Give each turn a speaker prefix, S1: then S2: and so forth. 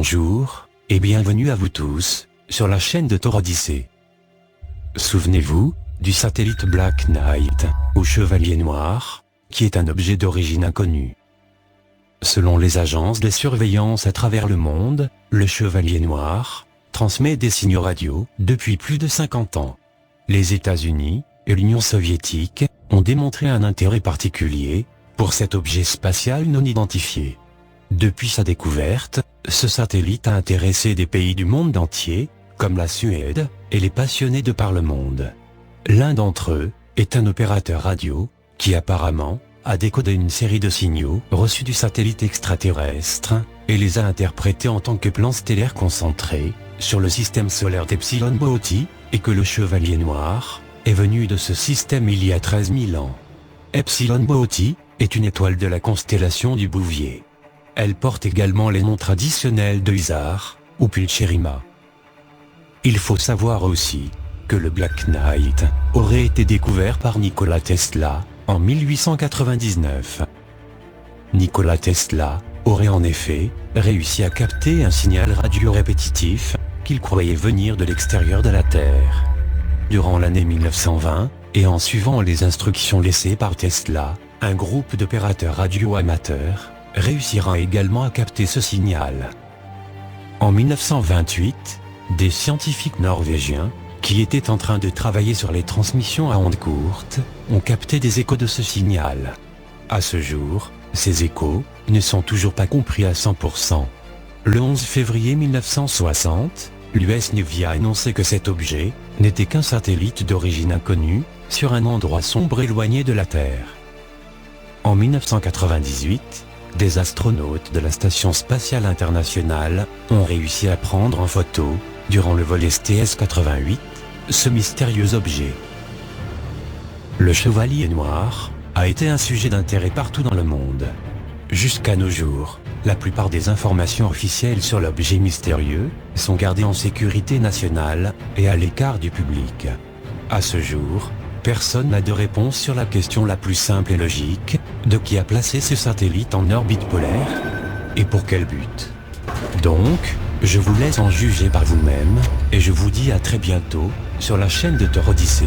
S1: Bonjour, et bienvenue à vous tous, sur la chaîne de Thor Odyssey. Souvenez-vous, du satellite Black Knight, ou Chevalier Noir, qui est un objet d'origine inconnue. Selon les agences de surveillance à travers le monde, le Chevalier Noir transmet des signaux radio depuis plus de 50 ans. Les États-Unis et l'Union soviétique ont démontré un intérêt particulier pour cet objet spatial non identifié. Depuis sa découverte, ce satellite a intéressé des pays du monde entier, comme la Suède, et les passionnés de par le monde. L'un d'entre eux est un opérateur radio, qui apparemment a décodé une série de signaux reçus du satellite extraterrestre, et les a interprétés en tant que plans stellaires concentrés sur le système solaire d'Epsilon Boötis, et que le Chevalier Noir est venu de ce système il y a 13 000 ans. Epsilon Boötis est une étoile de la constellation du Bouvier. Elle porte également les noms traditionnels de Isar ou Pulcherima. Il faut savoir aussi que le Black Knight aurait été découvert par Nikola Tesla en 1899. Nikola Tesla aurait en effet réussi à capter un signal radio répétitif qu'il croyait venir de l'extérieur de la Terre. Durant l'année 1920, et en suivant les instructions laissées par Tesla, un groupe d'opérateurs radio amateurs réussira également à capter ce signal. En 1928, des scientifiques norvégiens, qui étaient en train de travailler sur les transmissions à ondes courtes, ont capté des échos de ce signal. À ce jour, ces échos ne sont toujours pas compris à 100%. Le 11 février 1960, l'US Navy a annoncé que cet objet n'était qu'un satellite d'origine inconnue, sur un endroit sombre éloigné de la Terre. En 1998, des astronautes de la Station spatiale internationale ont réussi à prendre en photo, durant le vol STS-88, ce mystérieux objet. Le Chevalier Noir a été un sujet d'intérêt partout dans le monde. Jusqu'à nos jours, la plupart des informations officielles sur l'objet mystérieux sont gardées en sécurité nationale et à l'écart du public. À ce jour, personne n'a de réponse sur la question la plus simple et logique, de qui a placé ce satellite en orbite polaire, et pour quel but. Donc, je vous laisse en juger par vous-même, et je vous dis à très bientôt, sur la chaîne de Thor Odyssey.